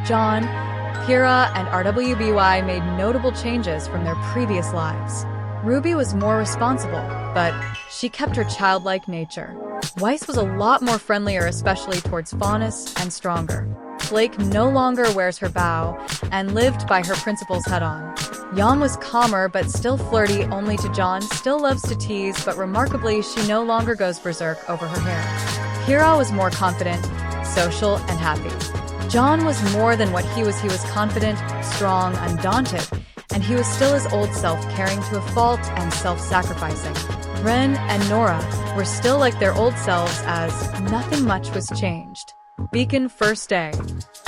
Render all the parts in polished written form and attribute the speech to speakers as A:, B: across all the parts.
A: Jaune, Pyrrha, and RWBY made notable changes from their previous lives. RWBY was more responsible, but she kept her childlike nature. Weiss was a lot more friendlier, especially towards Faunus, and stronger. Blake no longer wears her bow and lived by her principles head-on. Jaune was calmer but still flirty, only to Jaune, still loves to tease, but remarkably she no longer goes berserk over her hair. Pyrrha was more confident, social, and happy. Jaune was more than what he was confident, strong, undaunted, and he was still his old self, caring to a fault and self-sacrificing. Ren and Nora were still like their old selves, as nothing much was changed. Beacon first day.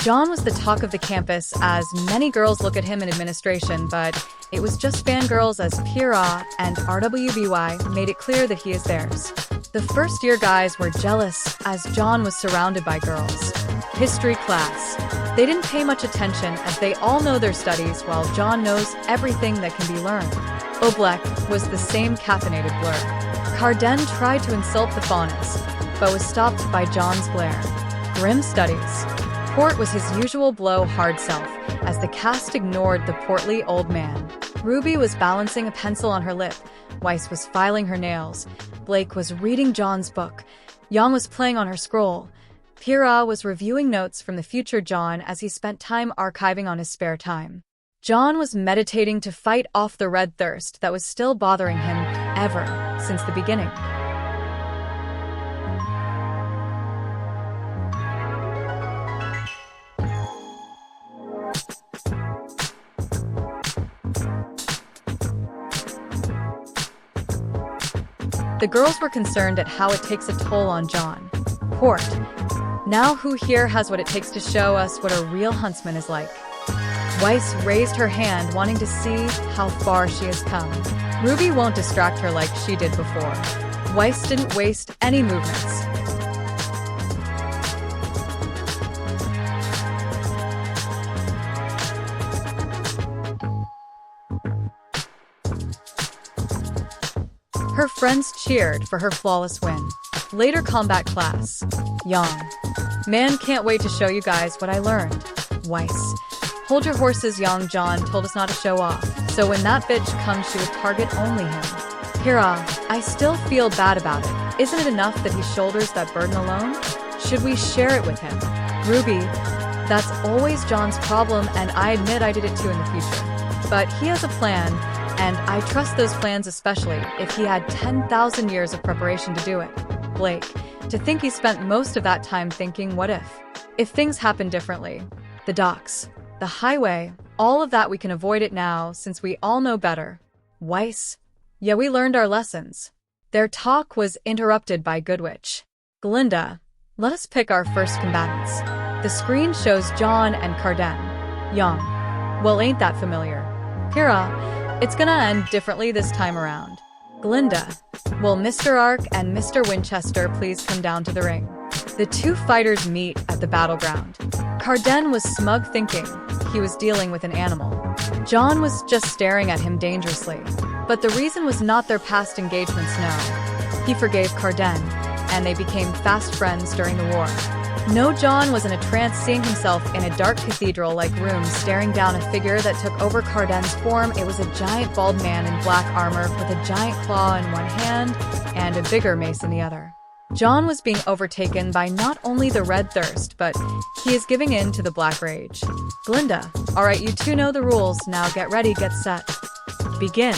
A: Jaune was the talk of the campus, as many girls look at him in administration, but it was just fangirls, as Pyrrha and RWBY made it clear that he is theirs. The first-year guys were jealous, as Jaune was surrounded by girls. History class. They didn't pay much attention, as they all know their studies, while Jaune knows everything that can be learned. Oblek was the same caffeinated blur. Carden tried to insult the Faunus, but was stopped by Jaune's glare. Grim studies. Port was his usual blow-hard self, as the cast ignored the portly old man. RWBY was balancing a pencil on her lip. Weiss was filing her nails. Blake was reading Jaune's book. Jaune was playing on her scroll. Pyrrha was reviewing notes from the future Jaune, as he spent time archiving on his spare time. Jaune was meditating to fight off the red thirst that was still bothering him ever since the beginning. The girls were concerned at how it takes a toll on Jaune. Port. Now who here has what it takes to show us what a real huntsman is like? Weiss raised her hand, wanting to see how far she has come. RWBY won't distract her like she did before. Weiss didn't waste any movements. Her friends cheered for her flawless win. Later combat class. Jaune. Man, can't wait to show you guys what I learned. Weiss. Hold your horses, young. Jaune told us not to show off, so when that bitch comes she would target only him. Pyrrha. I still feel bad about it. Isn't it enough that he shoulders that burden alone? Should we share it with him? RWBY. That's always Jaune's problem, and I admit I did it too in the future. But he has a plan, and I trust those plans, especially if he had 10,000 years of preparation to do it. Blake. To think he spent most of that time thinking, what if? If things happen differently. The docks. The highway. All of that we can avoid it now, since we all know better. Weiss. Yeah, we learned our lessons. Their talk was interrupted by Goodwitch. Glinda. Let us pick our first combatants. The screen shows Jaune and Carden. Jaune. Well, ain't that familiar? Pyrrha. It's gonna end differently this time around. Glinda. Will Mr. Ark and Mr. Winchester please come down to the ring? The two fighters meet at the battleground. Carden was smug, thinking he was dealing with an animal. Jaune was just staring at him dangerously. But the reason was not their past engagements, no. He forgave Carden, and they became fast friends during the war. No, Jaune was in a trance, seeing himself in a dark cathedral-like room, staring down a figure that took over Carden's form. It was a giant bald man in black armor with a giant claw in one hand and a bigger mace in the other. Jaune was being overtaken by not only the red thirst, but he is giving in to the black rage. Glinda. Alright, you two know the rules, now get ready, get set. Begin.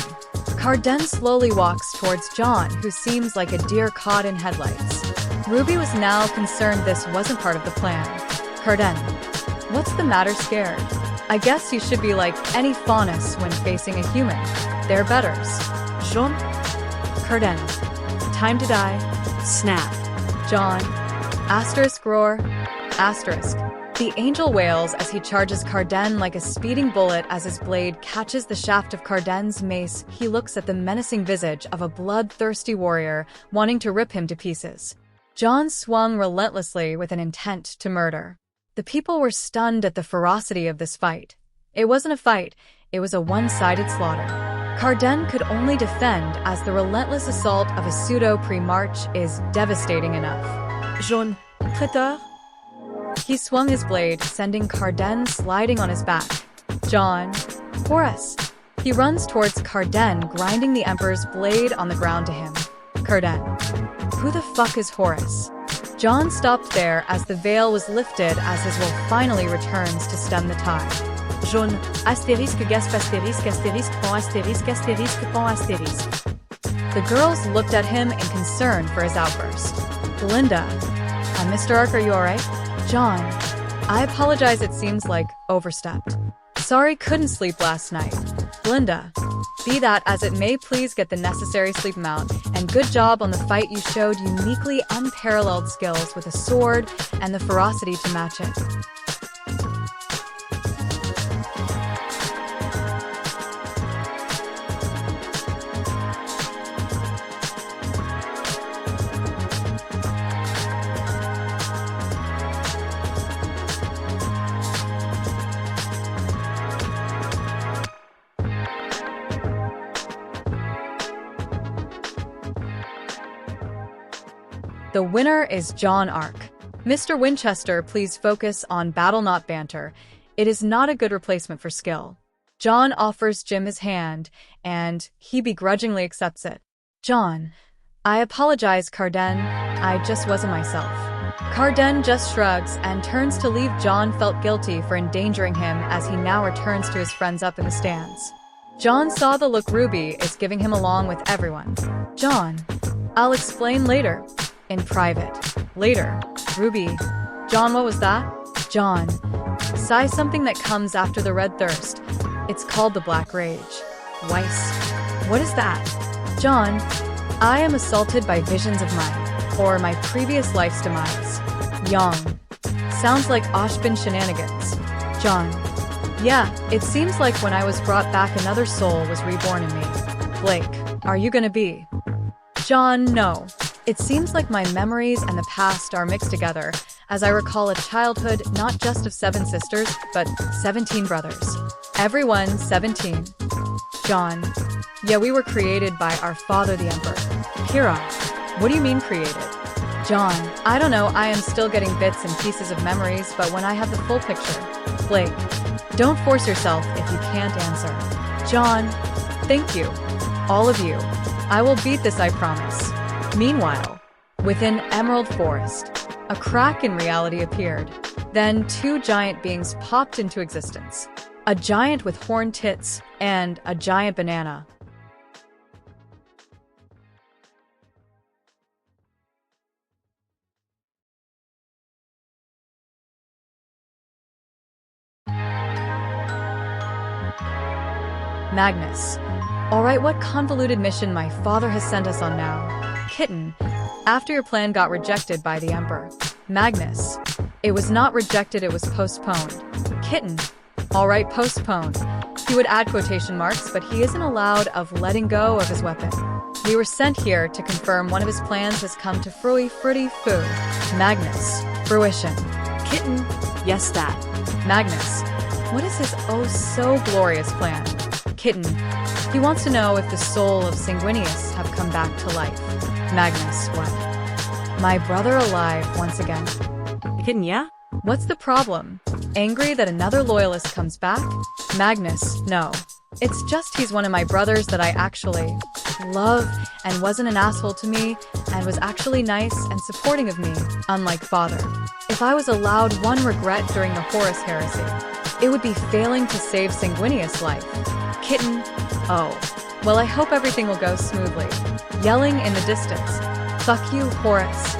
A: Carden slowly walks towards Jaune, who seems like a deer caught in headlights. RWBY was now concerned this wasn't part of the plan. Carden. What's the matter, scared? I guess you should be like any faunus when facing a human. They're betters. Jaune. Carden. Time to die. Snap. Jaune. Asterisk roar. Asterisk. The angel wails as he charges Carden like a speeding bullet. As his blade catches the shaft of Carden's mace, he looks at the menacing visage of a bloodthirsty warrior, wanting to rip him to pieces. Jaune swung relentlessly with an intent to murder. The people were stunned at the ferocity of this fight. It wasn't a fight, it was a one-sided slaughter. Carden could only defend, as the relentless assault of a pseudo pre-march is devastating enough. Jaune. Traiteur. He swung his blade, sending Carden sliding on his back. Jaune. Horus. He runs towards Carden, grinding the Emperor's blade on the ground to him. Carden. Who the fuck is Horus? Jaune stopped there as the veil was lifted as his will finally returns to stem the tide. Jaune. Astérisque gasp astérisque astérisque pont astérisque astérisque pont astérisque. The girls looked at him in concern for his outburst. Belinda. Mr. Ark, are you alright? Jaune. I apologize, it seems like overstepped. Sorry, couldn't sleep last night. Belinda. Be that as it may, please get the necessary sleep amount, and good job on the fight. You showed uniquely unparalleled skills with a sword and the ferocity to match it. The winner is Jaune Ark. Mr. Winchester, please focus on battle, not banter. It is not a good replacement for skill. Jaune offers Jim his hand, and he begrudgingly accepts it. Jaune. I apologize, Carden. I just wasn't myself. Carden just shrugs and turns to leave. Jaune felt guilty for endangering him as he now returns to his friends up in the stands. Jaune saw the look RWBY is giving him along with everyone. Jaune. I'll explain later. In private. Later. RWBY. Jaune, what was that? Jaune. Sigh, something that comes after the red thirst. It's called the black rage. Weiss. What is that? Jaune. I am assaulted by visions of mine, or my previous life's demise. Young. Sounds like Oshbin shenanigans. Jaune. Yeah, it seems like when I was brought back another soul was reborn in me. Blake. Are you gonna be? Jaune, no. It seems like my memories and the past are mixed together, as I recall a childhood not just of 7 sisters, but 17 brothers. Everyone 17. Jaune. Yeah, we were created by our father the Emperor. Kira. What do you mean created? Jaune. I don't know, I am still getting bits and pieces of memories, but when I have the full picture. Blake. Don't force yourself if you can't answer. Jaune. Thank you. All of you. I will beat this, I promise. Meanwhile, within Emerald Forest, a crack in reality appeared. Then 2 giant beings popped into existence. A giant with horned tits and a giant banana. Magnus. Alright, what convoluted mission my father has sent us on now? Kitten. After your plan got rejected by the Emperor. Magnus. It was not rejected, it was postponed. Kitten. Alright, postponed. He would add quotation marks, but he isn't allowed of letting go of his weapon. We were sent here to confirm one of his plans has come to fruity foo. Magnus. Fruition. Kitten. Yes, that. Magnus. What is his oh so glorious plan? Kitten. He wants to know if the soul of Sanguinius have come back to life. Magnus. What? My brother alive once again. Kitten, yeah? What's the problem? Angry that another loyalist comes back? Magnus. No. It's just he's one of my brothers that I actually love and wasn't an asshole to me and was actually nice and supporting of me, unlike father. If I was allowed one regret during the Horus heresy, it would be failing to save Sanguinius' life. Kitten. Oh. Well, I hope everything will go smoothly. Yelling in the distance. Fuck you, Horus.